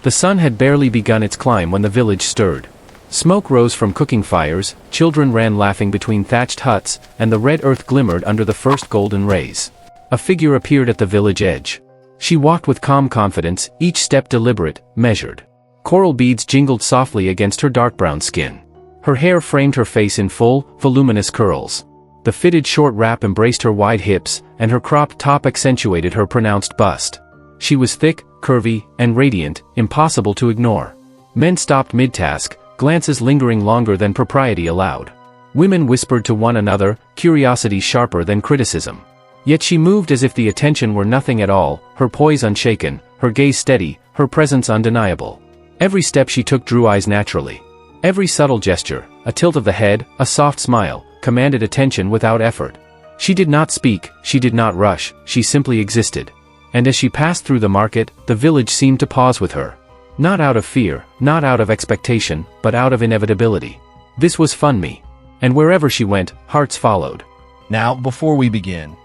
The sun had barely begun its climb when the village stirred. Smoke rose from cooking fires, children ran laughing between thatched huts, and the red earth glimmered under the first golden rays. A figure appeared at the village edge. She walked with calm confidence, each step deliberate, measured. Coral beads jingled softly against her dark brown skin. Her hair framed her face in full, voluminous curls. The fitted short wrap embraced her wide hips, and her cropped top accentuated her pronounced bust. She was thick, curvy, and radiant, impossible to ignore. Men stopped mid-task, glances lingering longer than propriety allowed. Women whispered to one another, curiosity sharper than criticism. Yet she moved as if the attention were nothing at all, her poise unshaken, her gaze steady, her presence undeniable. Every step she took drew eyes naturally. Every subtle gesture, a tilt of the head, a soft smile, commanded attention without effort. She did not speak, she did not rush, she simply existed. And as she passed through the market, the village seemed to pause with her. Not out of fear, not out of expectation, but out of inevitability. This was Funmi. And wherever she went, hearts followed. Now, before we begin,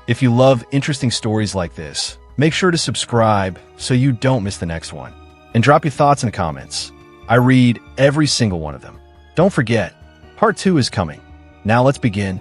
if you love interesting stories like this, make sure to subscribe so you don't miss the next one. And drop your thoughts in the comments. I read every single one of them. Don't forget, part 2 is coming. Now let's begin.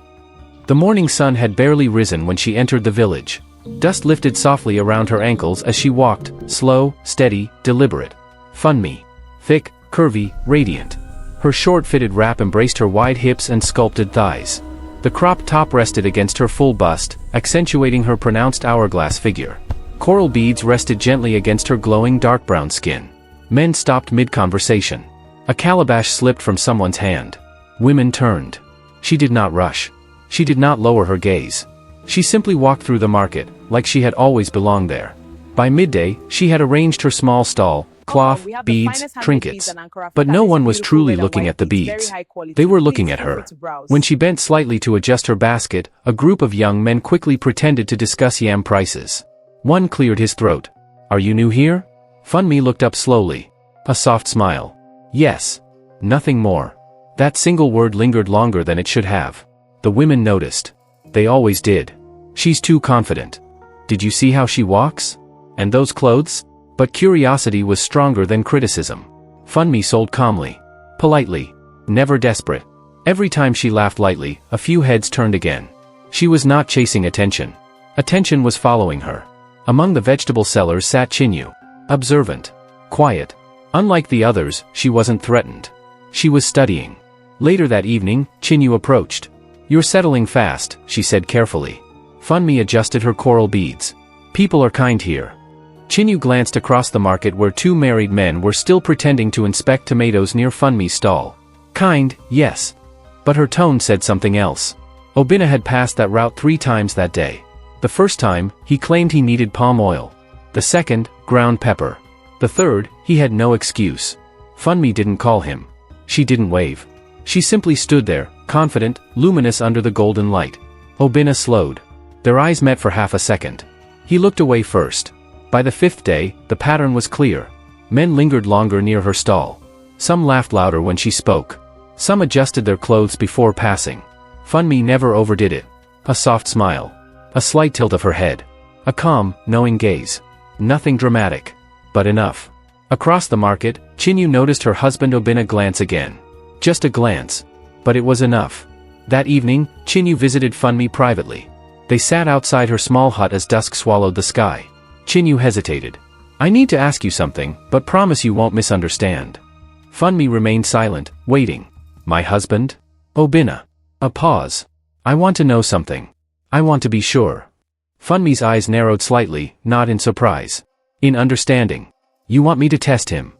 The morning sun had barely risen when she entered the village. Dust lifted softly around her ankles as she walked, slow, steady, deliberate. Funmi. Thick, curvy, radiant. Her short fitted wrap embraced her wide hips and sculpted thighs. The cropped top rested against her full bust, accentuating her pronounced hourglass figure. Coral beads rested gently against her glowing dark brown skin. Men stopped mid-conversation. A calabash slipped from someone's hand. Women turned. She did not rush. She did not lower her gaze. She simply walked through the market, like she had always belonged there. By midday, she had arranged her small stall, cloth, beads, trinkets. But no one was truly looking at the beads. They were looking at her. When she bent slightly to adjust her basket, a group of young men quickly pretended to discuss yam prices. One cleared his throat. "Are you new here?" Funmi looked up slowly. A soft smile. "Yes." Nothing more. That single word lingered longer than it should have. The women noticed. They always did. "She's too confident. Did you see how she walks? And those clothes?" But curiosity was stronger than criticism. Funmi sold calmly. Politely. Never desperate. Every time she laughed lightly, a few heads turned again. She was not chasing attention. Attention was following her. Among the vegetable sellers sat Chinyu. Observant. Quiet. Unlike the others, she wasn't threatened. She was studying. Later that evening, Chinyu approached. "You're settling fast," she said carefully. Funmi adjusted her coral beads. "People are kind here." Chinyu glanced across the market where two married men were still pretending to inspect tomatoes near Funmi's stall. Kind, yes. But her tone said something else. Obina had passed that route 3 times that day. The first time, he claimed he needed palm oil. The second, ground pepper. The third, he had no excuse. Funmi didn't call him. She didn't wave. She simply stood there, confident, luminous under the golden light. Obina slowed. Their eyes met for half a second. He looked away first. By the 5th day, the pattern was clear. Men lingered longer near her stall. Some laughed louder when she spoke. Some adjusted their clothes before passing. Funmi never overdid it. A soft smile. A slight tilt of her head. A calm, knowing gaze. Nothing dramatic. But enough. Across the market, Chinyu noticed her husband Obina glance again. Just a glance. But it was enough. That evening, Chinyu visited Funmi privately. They sat outside her small hut as dusk swallowed the sky. Chinyu hesitated. "I need to ask you something, but promise you won't misunderstand." Funmi remained silent, waiting. "My husband?" "Obina." A pause. "I want to know something. I want to be sure." Funmi's eyes narrowed slightly, not in surprise. In understanding. "You want me to test him?"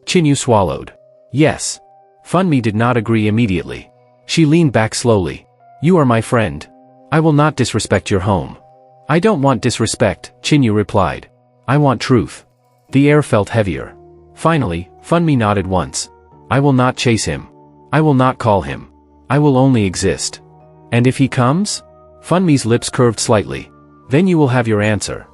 Chinyu swallowed. "Yes." Funmi did not agree immediately. She leaned back slowly. "You are my friend. I will not disrespect your home." "I don't want disrespect," Chinyu replied. "I want truth." The air felt heavier. Finally, Funmi nodded once. "I will not chase him. I will not call him. I will only exist." "And if he comes?" Funmi's lips curved slightly. "Then you will have your answer."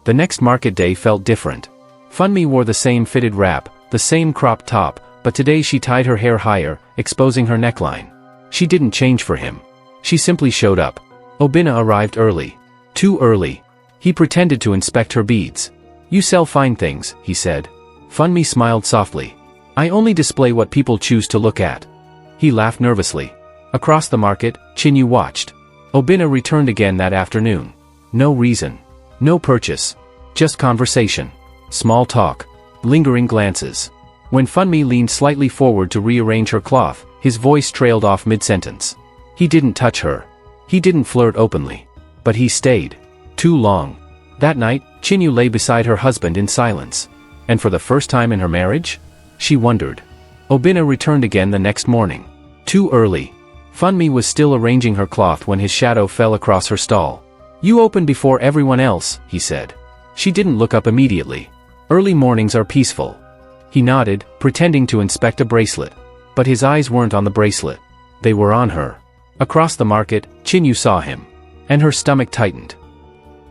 The next market day felt different. Funmi wore the same fitted wrap, the same cropped top, but today she tied her hair higher, exposing her neckline. She didn't change for him. She simply showed up. Obina arrived early. Too early. He pretended to inspect her beads. "You sell fine things," he said. Funmi smiled softly. I only display what people choose to look at. He laughed nervously. Across the market, Chinyu watched. Obinna returned again that afternoon. No reason. No purchase. Just conversation. Small talk. Lingering glances. When Funmi leaned slightly forward to rearrange her cloth, his voice trailed off mid-sentence. He didn't touch her. He didn't flirt openly. But he stayed. Too long. That night, Chinyu lay beside her husband in silence. And for the first time in her marriage? She wondered. Obinna returned again the next morning. Too early. Funmi was still arranging her cloth when his shadow fell across her stall. You opened before everyone else, he said. She didn't look up immediately. Early mornings are peaceful. He nodded, pretending to inspect a bracelet. But his eyes weren't on the bracelet. They were on her. Across the market, Chinyu saw him. And her stomach tightened.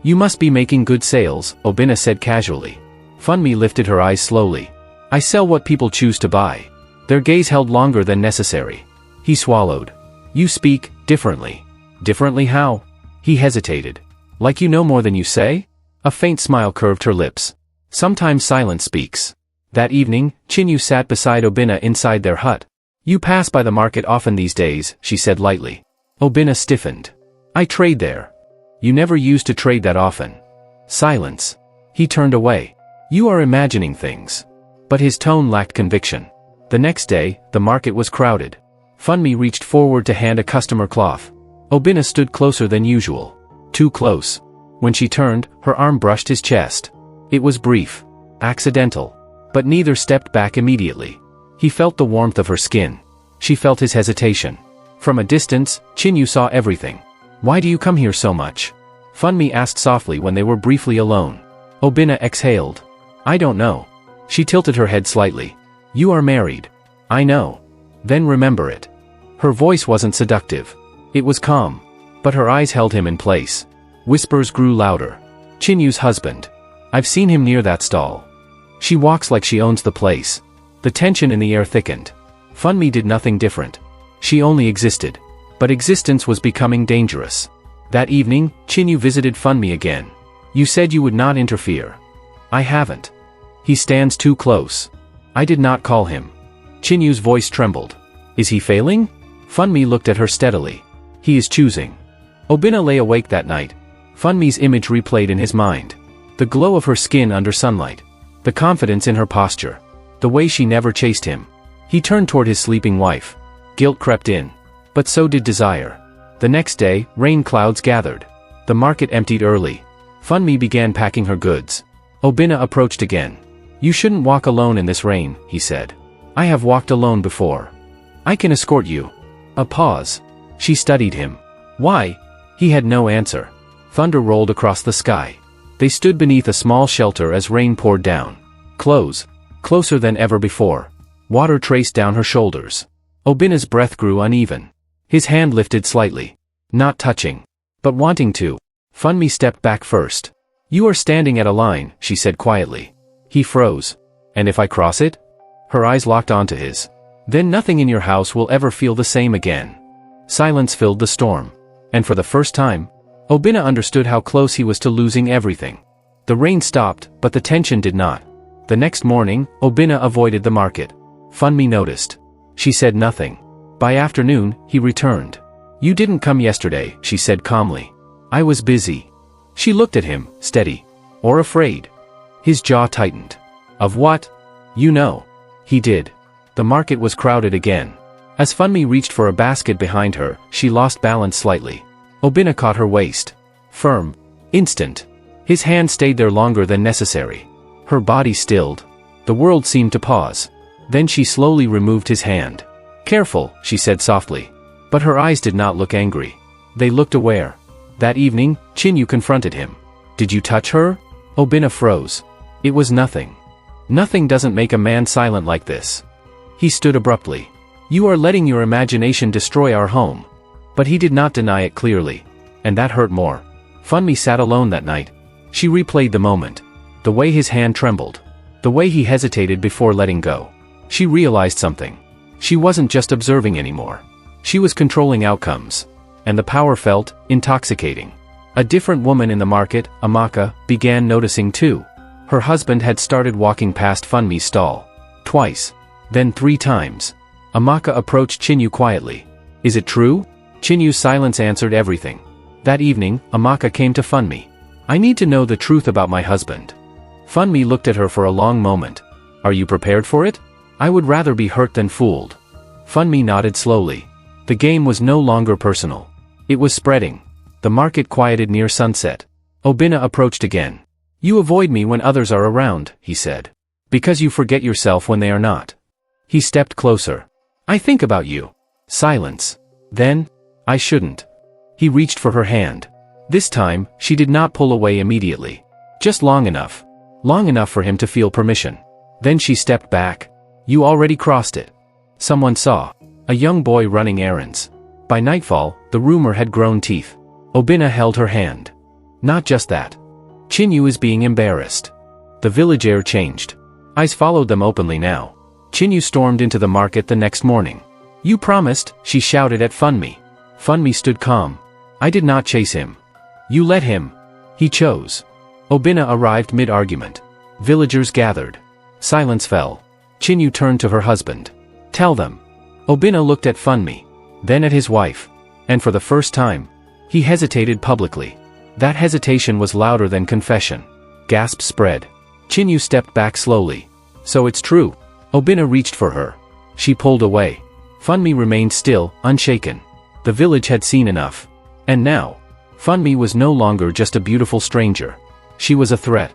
You must be making good sales, Obinna said casually. Funmi lifted her eyes slowly. I sell what people choose to buy. Their gaze held longer than necessary. He swallowed. You speak differently. Differently how? He hesitated. Like you know more than you say? A faint smile curved her lips. Sometimes silence speaks. That evening, Chinyu sat beside Obinna inside their hut. You pass by the market often these days, she said lightly. Obinna stiffened. I trade there. You never used to trade that often. Silence. He turned away. You are imagining things. But his tone lacked conviction. The next day, the market was crowded. Funmi reached forward to hand a customer cloth. Obinna stood closer than usual. Too close. When she turned, her arm brushed his chest. It was brief. Accidental. But neither stepped back immediately. He felt the warmth of her skin. She felt his hesitation. From a distance, Chinyu saw everything. Why do you come here so much? Funmi asked softly when they were briefly alone. Obinna exhaled. I don't know. She tilted her head slightly. You are married. I know. Then remember it. Her voice wasn't seductive. It was calm. But her eyes held him in place. Whispers grew louder. Chinyu's husband. I've seen him near that stall. She walks like she owns the place. The tension in the air thickened. Funmi did nothing different. She only existed. But existence was becoming dangerous. That evening, Chinyu visited Funmi again. You said you would not interfere. I haven't. He stands too close. I did not call him. Chinyu's voice trembled. Is he failing? Funmi looked at her steadily. He is choosing. Obinna lay awake that night. Funmi's image replayed in his mind. The glow of her skin under sunlight. The confidence in her posture. The way she never chased him. He turned toward his sleeping wife. Guilt crept in. But so did desire. The next day, rain clouds gathered. The market emptied early. Funmi began packing her goods. Obinna approached again. You shouldn't walk alone in this rain, he said. I have walked alone before. I can escort you. A pause. She studied him. Why? He had no answer. Thunder rolled across the sky. They stood beneath a small shelter as rain poured down. Closer than ever before. Water traced down her shoulders. Obinna's breath grew uneven. His hand lifted slightly. Not touching. But wanting to. Funmi stepped back first. You are standing at a line, she said quietly. He froze. And if I cross it? Her eyes locked onto his. Then nothing in your house will ever feel the same again. Silence filled the storm. And for the first time, Obinna understood how close he was to losing everything. The rain stopped, but the tension did not. The next morning, Obinna avoided the market. Funmi noticed. She said nothing. By afternoon, he returned. You didn't come yesterday, she said calmly. I was busy. She looked at him, steady. Or afraid. His jaw tightened. Of what? You know. He did. The market was crowded again. As Funmi reached for a basket behind her, she lost balance slightly. Obinna caught her waist. Firm. Instant. His hand stayed there longer than necessary. Her body stilled. The world seemed to pause. Then she slowly removed his hand. Careful, she said softly. But her eyes did not look angry. They looked aware. That evening, Chinyu confronted him. Did you touch her? Obinna froze. It was nothing. Nothing doesn't make a man silent like this. He stood abruptly. You are letting your imagination destroy our home. But he did not deny it clearly. And that hurt more. Funmi sat alone that night. She replayed the moment. The way his hand trembled. The way he hesitated before letting go. She realized something. She wasn't just observing anymore. She was controlling outcomes. And the power felt intoxicating. A different woman in the market, Amaka, began noticing too. Her husband had started walking past Funmi's stall. Twice. Then 3 times. Amaka approached Chinyu quietly. Is it true? Chinyu's silence answered everything. That evening, Amaka came to Funmi. I need to know the truth about my husband. Funmi looked at her for a long moment. Are you prepared for it? I would rather be hurt than fooled. Funmi nodded slowly. The game was no longer personal. It was spreading. The market quieted near sunset. Obinna approached again. You avoid me when others are around, he said. Because you forget yourself when they are not. He stepped closer. I think about you. Silence. Then, I shouldn't. He reached for her hand. This time, she did not pull away immediately. Just long enough. Long enough for him to feel permission. Then she stepped back. You already crossed it. Someone saw. A young boy running errands. By nightfall, the rumor had grown teeth. Obinna held her hand. Not just that. Chinyu is being embarrassed. The village air changed. Eyes followed them openly now. Chinyu stormed into the market the next morning. You promised, she shouted at Funmi. Funmi stood calm. I did not chase him. You let him. He chose. Obinna arrived mid-argument. Villagers gathered. Silence fell. Chinyu turned to her husband. Tell them. Obinna looked at Funmi. Then at his wife. And for the first time, he hesitated publicly. That hesitation was louder than confession. Gasps spread. Chinyu stepped back slowly. So it's true. Obinna reached for her. She pulled away. Funmi remained still, unshaken. The village had seen enough. And now, Funmi was no longer just a beautiful stranger. She was a threat.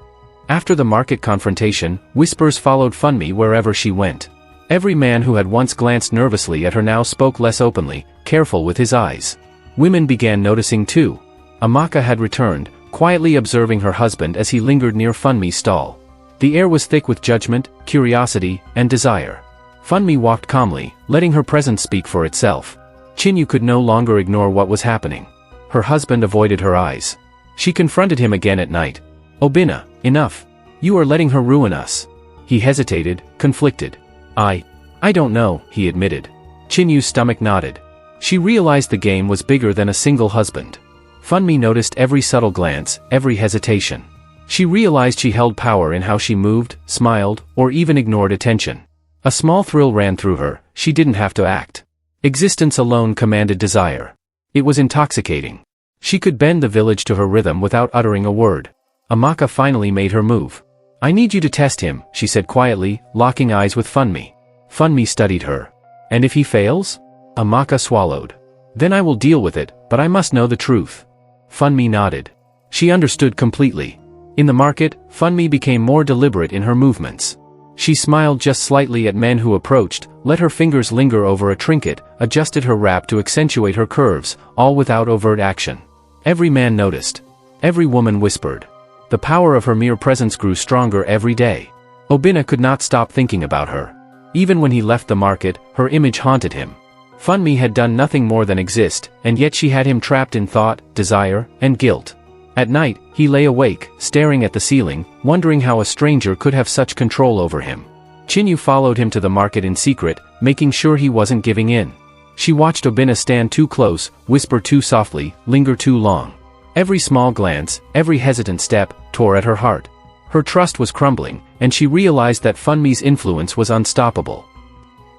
After the market confrontation, whispers followed Funmi wherever she went. Every man who had once glanced nervously at her now spoke less openly, careful with his eyes. Women began noticing too. Amaka had returned, quietly observing her husband as he lingered near Funmi's stall. The air was thick with judgment, curiosity, and desire. Funmi walked calmly, letting her presence speak for itself. Chinyu could no longer ignore what was happening. Her husband avoided her eyes. She confronted him again at night. Obinna, enough. You are letting her ruin us. He hesitated, conflicted. I don't know, he admitted. Chinyu's stomach nodded. She realized the game was bigger than a single husband. Funmi noticed every subtle glance, every hesitation. She realized she held power in how she moved, smiled, or even ignored attention. A small thrill ran through her, she didn't have to act. Existence alone commanded desire. It was intoxicating. She could bend the village to her rhythm without uttering a word. Amaka finally made her move. I need you to test him, she said quietly, locking eyes with Funmi. Funmi studied her. And if he fails? Amaka swallowed. Then I will deal with it, but I must know the truth. Funmi nodded. She understood completely. In the market, Funmi became more deliberate in her movements. She smiled just slightly at men who approached, let her fingers linger over a trinket, adjusted her wrap to accentuate her curves, all without overt action. Every man noticed. Every woman whispered. The power of her mere presence grew stronger every day. Obinna could not stop thinking about her. Even when he left the market, her image haunted him. Funmi had done nothing more than exist, and yet she had him trapped in thought, desire, and guilt. At night, he lay awake, staring at the ceiling, wondering how a stranger could have such control over him. Chinyu followed him to the market in secret, making sure he wasn't giving in. She watched Obinna stand too close, whisper too softly, linger too long. Every small glance, every hesitant step, tore at her heart. Her trust was crumbling, and she realized that Funmi's influence was unstoppable.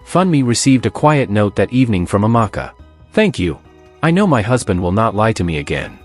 Funmi received a quiet note that evening from Amaka. Thank you. I know my husband will not lie to me again.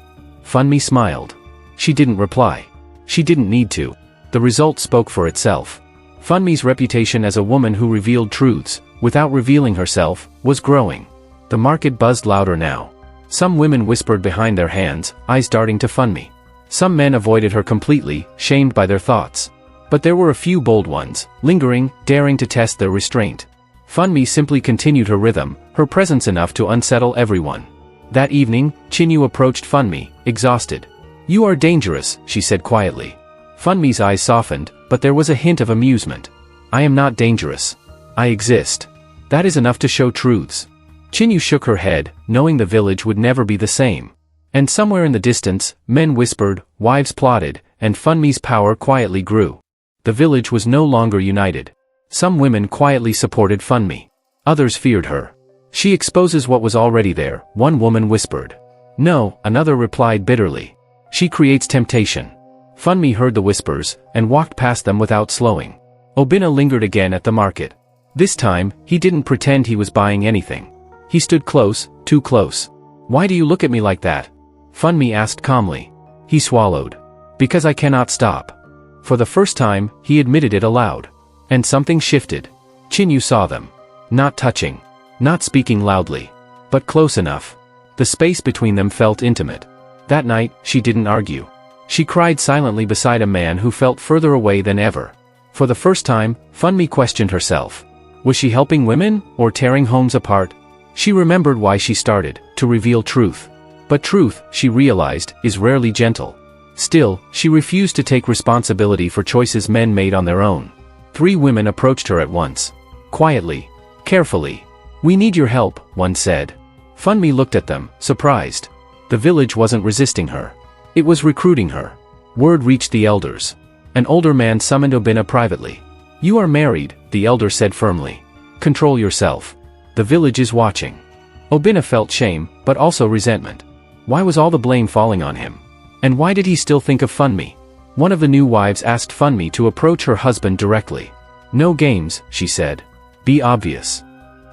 Funmi smiled. She didn't reply. She didn't need to. The result spoke for itself. Funmi's reputation as a woman who revealed truths, without revealing herself, was growing. The market buzzed louder now. Some women whispered behind their hands, eyes darting to Funmi. Some men avoided her completely, shamed by their thoughts. But there were a few bold ones, lingering, daring to test their restraint. Funmi simply continued her rhythm, her presence enough to unsettle everyone. That evening, Chinyu approached Funmi, exhausted. You are dangerous, she said quietly. Funmi's eyes softened, but there was a hint of amusement. I am not dangerous. I exist. That is enough to show truths. Chinyu shook her head, knowing the village would never be the same. And somewhere in the distance, men whispered, wives plotted, and Funmi's power quietly grew. The village was no longer united. Some women quietly supported Funmi. Others feared her. She exposes what was already there, one woman whispered. No, another replied bitterly. She creates temptation. Funmi heard the whispers, and walked past them without slowing. Obinna lingered again at the market. This time, he didn't pretend he was buying anything. He stood close, too close. "Why do you look at me like that?" Funmi asked calmly. He swallowed. "Because I cannot stop." For the first time, he admitted it aloud. And something shifted. Chinyu saw them. Not touching. Not speaking loudly. But close enough. The space between them felt intimate. That night, she didn't argue. She cried silently beside a man who felt further away than ever. For the first time, Funmi questioned herself. Was she helping women, or tearing homes apart? She remembered why she started, to reveal truth. But truth, she realized, is rarely gentle. Still, she refused to take responsibility for choices men made on their own. 3 women approached her at once. Quietly. Carefully. "We need your help," one said. Funmi looked at them, surprised. The village wasn't resisting her. It was recruiting her. Word reached the elders. An older man summoned Obinna privately. "You are married," the elder said firmly. "Control yourself. The village is watching." Obinna felt shame, but also resentment. Why was all the blame falling on him? And why did he still think of Funmi? One of the new wives asked Funmi to approach her husband directly. "No games," she said. "Be obvious."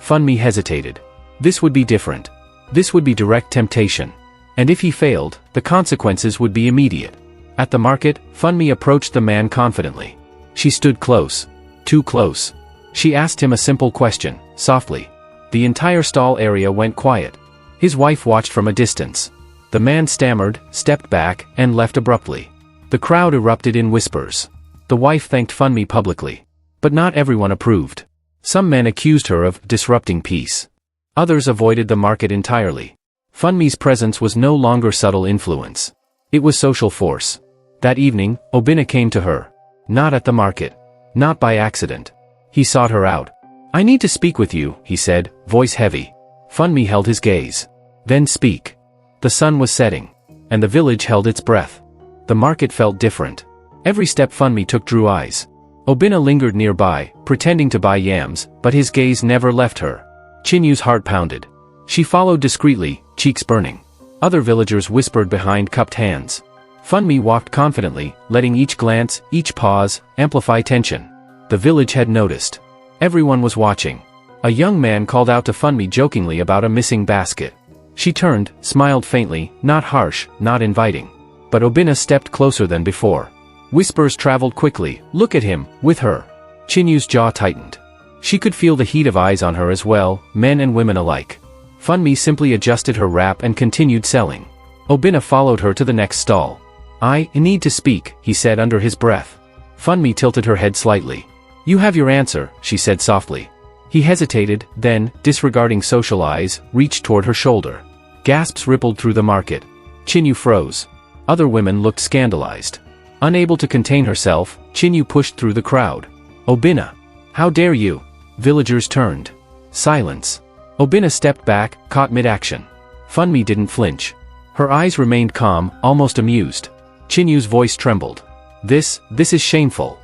Funmi hesitated. This would be different. This would be direct temptation. And if he failed, the consequences would be immediate. At the market, Funmi approached the man confidently. She stood close. Too close. She asked him a simple question, softly. The entire stall area went quiet. His wife watched from a distance. The man stammered, stepped back, and left abruptly. The crowd erupted in whispers. The wife thanked Funmi publicly. But not everyone approved. Some men accused her of disrupting peace. Others avoided the market entirely. Funmi's presence was no longer subtle influence. It was social force. That evening, Obinna came to her. Not at the market. Not by accident. He sought her out. "I need to speak with you," he said, voice heavy. Funmi held his gaze. "Then speak." The sun was setting. And the village held its breath. The market felt different. Every step Funmi took drew eyes. Obinna lingered nearby, pretending to buy yams, but his gaze never left her. Chinyu's heart pounded. She followed discreetly, cheeks burning. Other villagers whispered behind cupped hands. Funmi walked confidently, letting each glance, each pause, amplify tension. The village had noticed. Everyone was watching. A young man called out to Funmi jokingly about a missing basket. She turned, smiled faintly, not harsh, not inviting. But Obinna stepped closer than before. Whispers traveled quickly, "Look at him, with her." Chinyu's jaw tightened. She could feel the heat of eyes on her as well, men and women alike. Funmi simply adjusted her wrap and continued selling. Obinna followed her to the next stall. "I need to speak," he said under his breath. Funmi tilted her head slightly. "You have your answer," she said softly. He hesitated, then, disregarding social eyes, reached toward her shoulder. Gasps rippled through the market. Chinyu froze. Other women looked scandalized. Unable to contain herself, Chinyu pushed through the crowd. "Obinna! How dare you!" Villagers turned. Silence. Obinna stepped back, caught mid-action. Funmi didn't flinch. Her eyes remained calm, almost amused. Chinyu's voice trembled. This is shameful."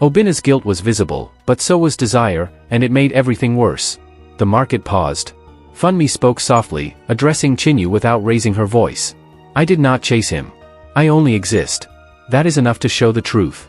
Obinna's guilt was visible, but so was desire, and it made everything worse. The market paused. Funmi spoke softly, addressing Chinyu without raising her voice. "I did not chase him. I only exist. That is enough to show the truth."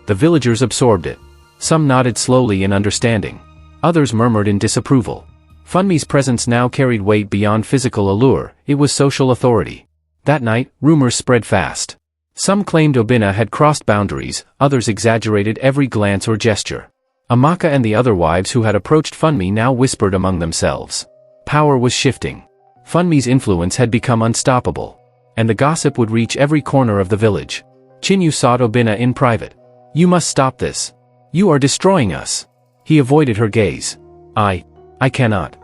The villagers absorbed it. Some nodded slowly in understanding. Others murmured in disapproval. Funmi's presence now carried weight beyond physical allure, it was social authority. That night, rumors spread fast. Some claimed Obinna had crossed boundaries, others exaggerated every glance or gesture. Amaka and the other wives who had approached Funmi now whispered among themselves. Power was shifting. Funmi's influence had become unstoppable. And the gossip would reach every corner of the village. Chinyu sought Obinna in private. "You must stop this. You are destroying us." He avoided her gaze. I cannot."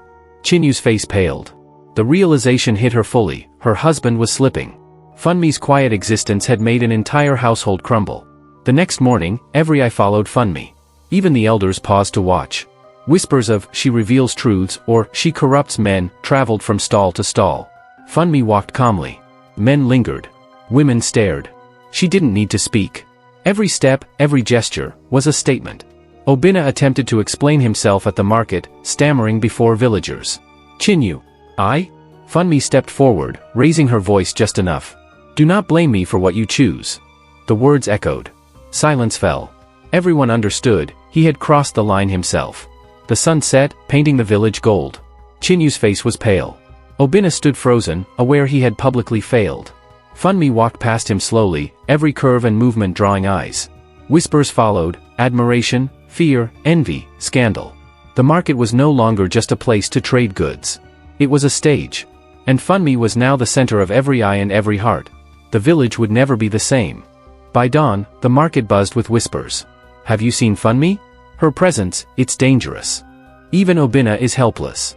Chinyu's face paled. The realization hit her fully, her husband was slipping. Funmi's quiet existence had made an entire household crumble. The next morning, every eye followed Funmi. Even the elders paused to watch. Whispers of, "She reveals truths," or, "She corrupts men," traveled from stall to stall. Funmi walked calmly. Men lingered. Women stared. She didn't need to speak. Every step, every gesture, was a statement. Obinna attempted to explain himself at the market, stammering before villagers. "Chinyu. I?" Funmi stepped forward, raising her voice just enough. "Do not blame me for what you choose. The words echoed. Silence fell. Everyone understood, he had crossed the line himself. The sun set, painting the village gold. Chinyu's face was pale. Obinna stood frozen, aware he had publicly failed. Funmi walked past him slowly, every curve and movement drawing eyes. Whispers followed, admiration, fear, envy, scandal. The market was no longer just a place to trade goods. It was a stage. And Funmi was now the center of every eye and every heart. The village would never be the same. By dawn, the market buzzed with whispers. Have you seen Funmi? Her presence, it's dangerous. Even Obinna is helpless.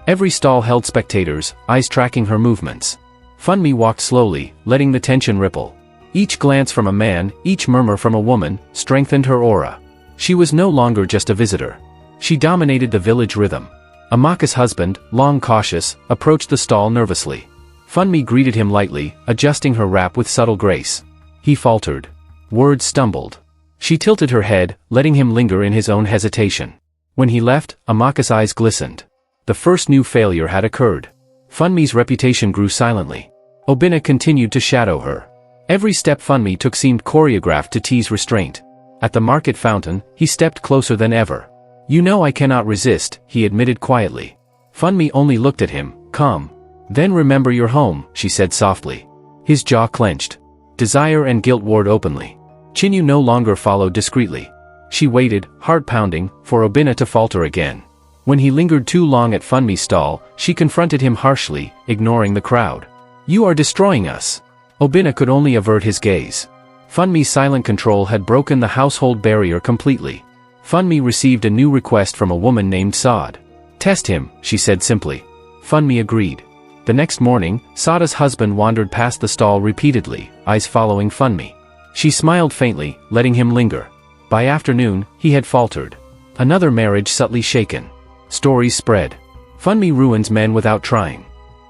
Every stall held spectators, eyes tracking her movements. Funmi walked slowly, letting the tension ripple. Each glance from a man, each murmur from a woman, strengthened her aura. She was no longer just a visitor. She dominated the village rhythm. Amaka's husband, long cautious, approached the stall nervously. Funmi greeted him lightly, adjusting her wrap with subtle grace. He faltered. Words stumbled. She tilted her head, letting him linger in his own hesitation. When he left, Amaka's eyes glistened. The first new failure had occurred. Funmi's reputation grew silently. Obinna continued to shadow her. Every step Funmi took seemed choreographed to tease restraint. At the market fountain, he stepped closer than ever. You know I cannot resist, he admitted quietly. Funmi only looked at him, calm. Then remember your home, she said softly. His jaw clenched. Desire and guilt warred openly. Chinyu no longer followed discreetly. She waited, heart pounding, for Obinna to falter again. When he lingered too long at Funmi's stall, she confronted him harshly, ignoring the crowd. You are destroying us. Obinna could only avert his gaze. Funmi's silent control had broken the household barrier completely. Funmi received a new request from a woman named Saad. Test him, she said simply. Funmi agreed. The next morning, Saada's husband wandered past the stall repeatedly, eyes following Funmi. She smiled faintly, letting him linger. By afternoon, he had faltered. Another marriage subtly shaken. Stories spread. Funmi ruins men without trying.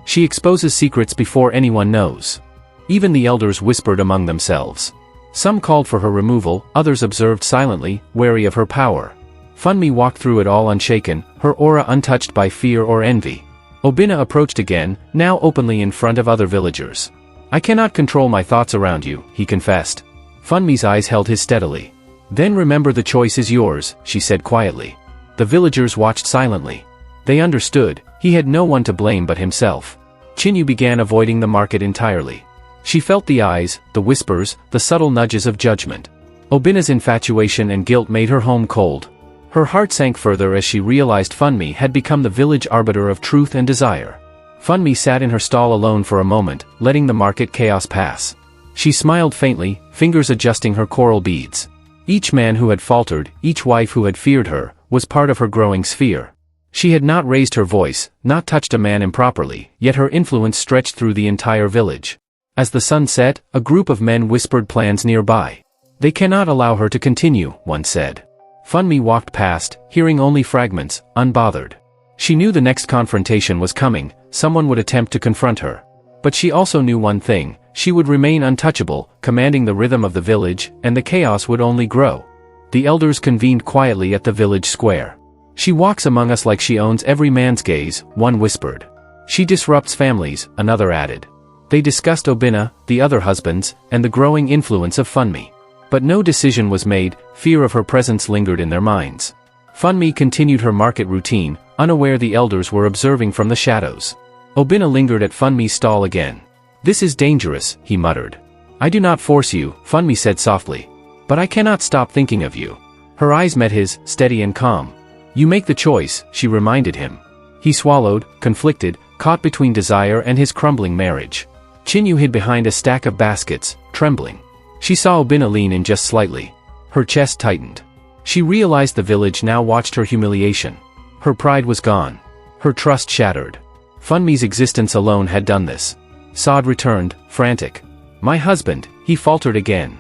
She exposes secrets before anyone knows. Even the elders whispered among themselves. Some called for her removal, others observed silently, wary of her power. Funmi walked through it all unshaken, her aura untouched by fear or envy. Obinna approached again, now openly in front of other villagers. I cannot control my thoughts around you, he confessed. Funmi's eyes held his steadily. Then remember the choice is yours, she said quietly. The villagers watched silently. They understood, he had no one to blame but himself. Chinyu began avoiding the market entirely. She felt the eyes, the whispers, the subtle nudges of judgment. Obinna's infatuation and guilt made her home cold. Her heart sank further as she realized Funmi had become the village arbiter of truth and desire. Funmi sat in her stall alone for a moment, letting the market chaos pass. She smiled faintly, fingers adjusting her coral beads. Each man who had faltered, each wife who had feared her, was part of her growing sphere. She had not raised her voice, not touched a man improperly, yet her influence stretched through the entire village. As the sun set, a group of men whispered plans nearby. They cannot allow her to continue, one said. Funmi walked past, hearing only fragments, unbothered. She knew the next confrontation was coming, someone would attempt to confront her. But she also knew one thing, she would remain untouchable, commanding the rhythm of the village, and the chaos would only grow. The elders convened quietly at the village square. She walks among us like she owns every man's gaze, one whispered. She disrupts families, another added. They discussed Obinna, the other husbands, and the growing influence of Funmi. But no decision was made, fear of her presence lingered in their minds. Funmi continued her market routine, unaware the elders were observing from the shadows. Obinna lingered at Funmi's stall again. This is dangerous, he muttered. I do not force you, Funmi said softly. But I cannot stop thinking of you. Her eyes met his, steady and calm. You make the choice, she reminded him. He swallowed, conflicted, caught between desire and his crumbling marriage. Chinyu hid behind a stack of baskets, trembling. She saw Obinna lean in just slightly. Her chest tightened. She realized the village now watched her humiliation. Her pride was gone. Her trust shattered. Funmi's existence alone had done this. Saad returned, frantic. My husband, he faltered again.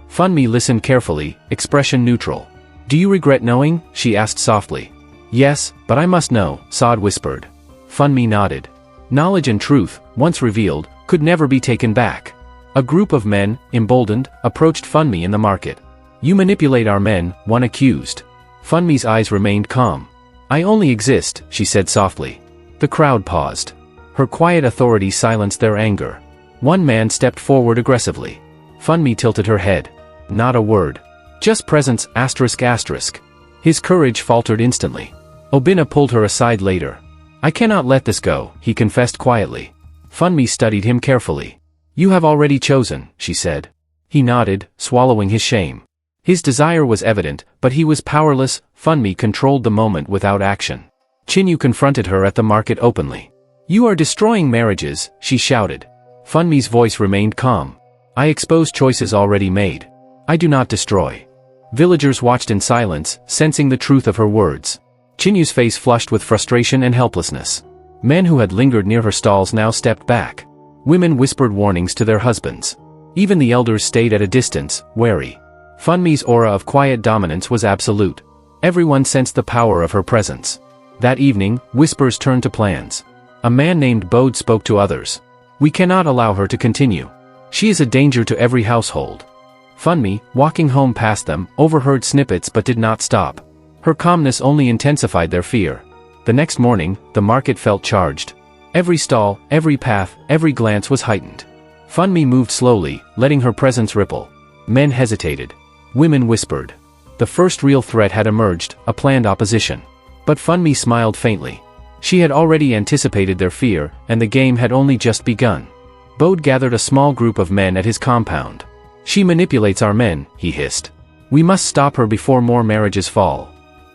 Funmi listened carefully, expression neutral. Do you regret knowing? She asked softly. Yes, but I must know, Saad whispered. Funmi nodded. Knowledge and truth, once revealed, could never be taken back. A group of men, emboldened, approached Funmi in the market. You manipulate our men, one accused. Funmi's eyes remained calm. I only exist, she said softly. The crowd paused. Her quiet authority silenced their anger. One man stepped forward aggressively. Funmi tilted her head. Not a word. Just presence, ***. His courage faltered instantly. Obinna pulled her aside later. I cannot let this go, he confessed quietly. Funmi studied him carefully. You have already chosen, she said. He nodded, swallowing his shame. His desire was evident, but he was powerless. Funmi controlled the moment without action. Chinyu confronted her at the market openly. You are destroying marriages, she shouted. Funmi's voice remained calm. I expose choices already made. I do not destroy. Villagers watched in silence, sensing the truth of her words. Chinyu's face flushed with frustration and helplessness. Men who had lingered near her stalls now stepped back. Women whispered warnings to their husbands. Even the elders stayed at a distance, wary. Funmi's aura of quiet dominance was absolute. Everyone sensed the power of her presence. That evening, whispers turned to plans. A man named Bode spoke to others. We cannot allow her to continue. She is a danger to every household. Funmi, walking home past them, overheard snippets but did not stop. Her calmness only intensified their fear. The next morning, the market felt charged. Every stall, every path, every glance was heightened. Funmi moved slowly, letting her presence ripple. Men hesitated. Women whispered. The first real threat had emerged, a planned opposition. But Funmi smiled faintly. She had already anticipated their fear, and the game had only just begun. Bode gathered a small group of men at his compound. She manipulates our men, he hissed. We must stop her before more marriages fall.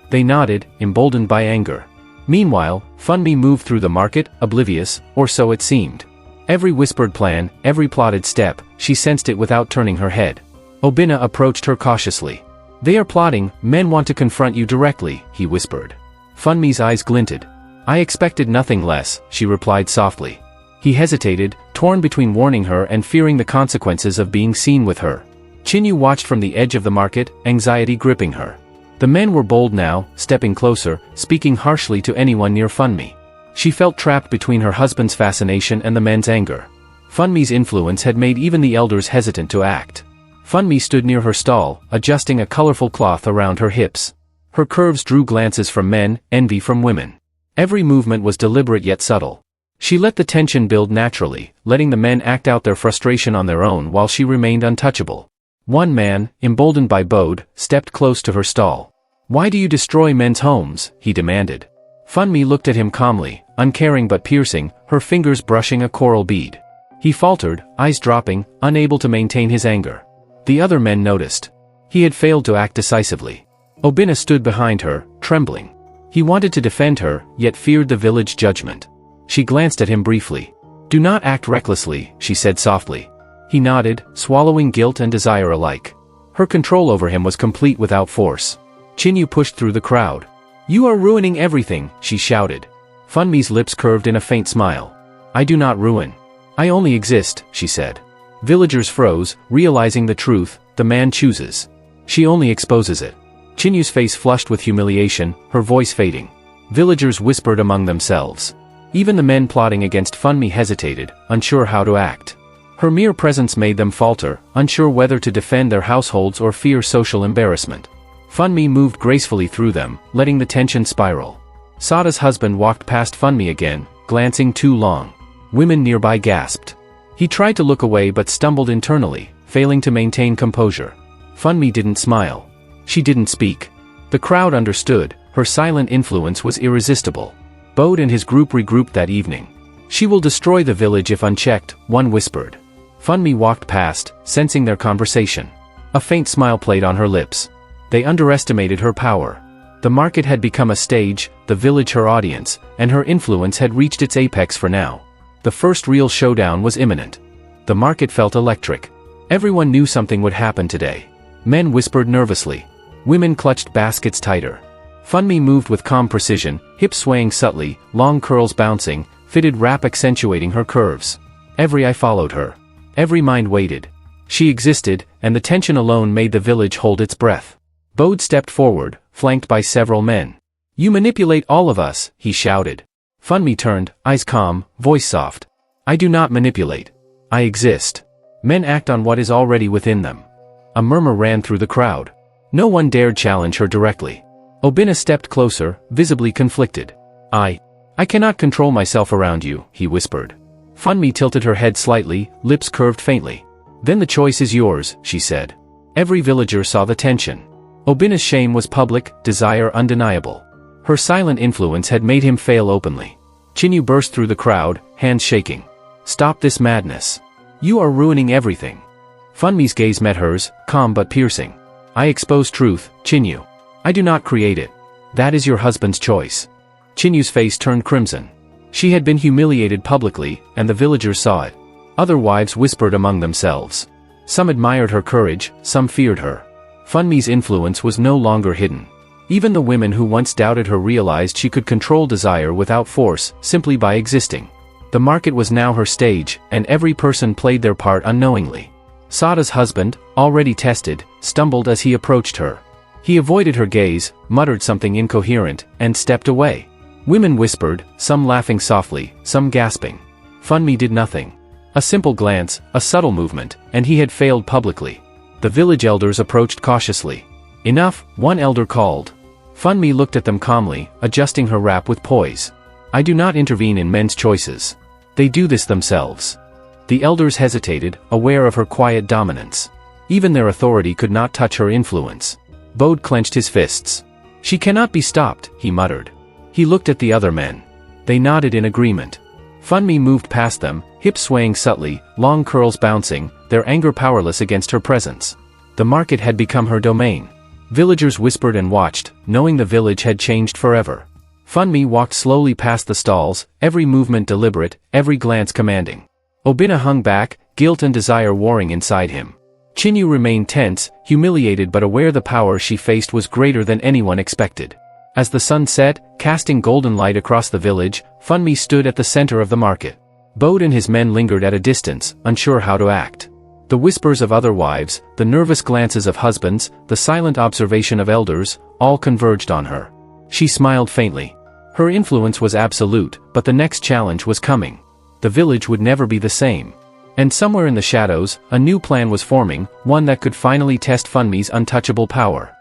They nodded, emboldened by anger. Meanwhile, Funmi moved through the market, oblivious, or so it seemed. Every whispered plan, every plotted step, she sensed it without turning her head. Obinna approached her cautiously. They are plotting, men want to confront you directly, he whispered. Funmi's eyes glinted. I expected nothing less, she replied softly. He hesitated, torn between warning her and fearing the consequences of being seen with her. Chinyu watched from the edge of the market, anxiety gripping her. The men were bold now, stepping closer, speaking harshly to anyone near Funmi. She felt trapped between her husband's fascination and the men's anger. Funmi's influence had made even the elders hesitant to act. Funmi stood near her stall, adjusting a colorful cloth around her hips. Her curves drew glances from men, envy from women. Every movement was deliberate yet subtle. She let the tension build naturally, letting the men act out their frustration on their own while she remained untouchable. One man, emboldened by Bode, stepped close to her stall. Why do you destroy men's homes? He demanded. Funmi looked at him calmly, uncaring but piercing, her fingers brushing a coral bead. He faltered, eyes dropping, unable to maintain his anger. The other men noticed. He had failed to act decisively. Obinna stood behind her, trembling. He wanted to defend her, yet feared the village judgment. She glanced at him briefly. Do not act recklessly, she said softly. He nodded, swallowing guilt and desire alike. Her control over him was complete without force. Chinyu pushed through the crowd. You are ruining everything, she shouted. Funmi's lips curved in a faint smile. I do not ruin. I only exist, she said. Villagers froze, realizing the truth, the man chooses. She only exposes it. Chinyu's face flushed with humiliation, her voice fading. Villagers whispered among themselves. Even the men plotting against Funmi hesitated, unsure how to act. Her mere presence made them falter, unsure whether to defend their households or fear social embarrassment. Funmi moved gracefully through them, letting the tension spiral. Sada's husband walked past Funmi again, glancing too long. Women nearby gasped. He tried to look away but stumbled internally, failing to maintain composure. Funmi didn't smile. She didn't speak. The crowd understood, her silent influence was irresistible. Bode and his group regrouped that evening. She will destroy the village if unchecked, one whispered. Funmi walked past, sensing their conversation. A faint smile played on her lips. They underestimated her power. The market had become a stage, the village her audience, and her influence had reached its apex for now. The first real showdown was imminent. The market felt electric. Everyone knew something would happen today. Men whispered nervously. Women clutched baskets tighter. Funmi moved with calm precision, hips swaying subtly, long curls bouncing, fitted wrap accentuating her curves. Every eye followed her. Every mind waited. She existed, and the tension alone made the village hold its breath. Bode stepped forward, flanked by several men. You manipulate all of us, he shouted. Funmi turned, eyes calm, voice soft. I do not manipulate. I exist. Men act on what is already within them. A murmur ran through the crowd. No one dared challenge her directly. Obinna stepped closer, visibly conflicted. I cannot control myself around you, he whispered. Funmi tilted her head slightly, lips curved faintly. Then the choice is yours, she said. Every villager saw the tension. Obina's shame was public, desire undeniable. Her silent influence had made him fail openly. Chinyu burst through the crowd, hands shaking. Stop this madness. You are ruining everything. Funmi's gaze met hers, calm but piercing. I expose truth, Chinyu. I do not create it. That is your husband's choice. Chinyu's face turned crimson. She had been humiliated publicly, and the villagers saw it. Other wives whispered among themselves. Some admired her courage, some feared her. Funmi's influence was no longer hidden. Even the women who once doubted her realized she could control desire without force, simply by existing. The market was now her stage, and every person played their part unknowingly. Sada's husband, already tested, stumbled as he approached her. He avoided her gaze, muttered something incoherent, and stepped away. Women whispered, some laughing softly, some gasping. Funmi did nothing. A simple glance, a subtle movement, and he had failed publicly. The village elders approached cautiously. Enough, one elder called. Funmi looked at them calmly, adjusting her wrap with poise. I do not intervene in men's choices. They do this themselves. The elders hesitated, aware of her quiet dominance. Even their authority could not touch her influence. Bode clenched his fists. She cannot be stopped, he muttered. He looked at the other men. They nodded in agreement. Funmi moved past them, hips swaying subtly, long curls bouncing, their anger powerless against her presence. The market had become her domain. Villagers whispered and watched, knowing the village had changed forever. Funmi walked slowly past the stalls, every movement deliberate, every glance commanding. Obina hung back, guilt and desire warring inside him. Chinyu remained tense, humiliated but aware the power she faced was greater than anyone expected. As the sun set, casting golden light across the village, Funmi stood at the center of the market. Bode and his men lingered at a distance, unsure how to act. The whispers of other wives, the nervous glances of husbands, the silent observation of elders, all converged on her. She smiled faintly. Her influence was absolute, but the next challenge was coming. The village would never be the same. And somewhere in the shadows, a new plan was forming, one that could finally test Funmi's untouchable power.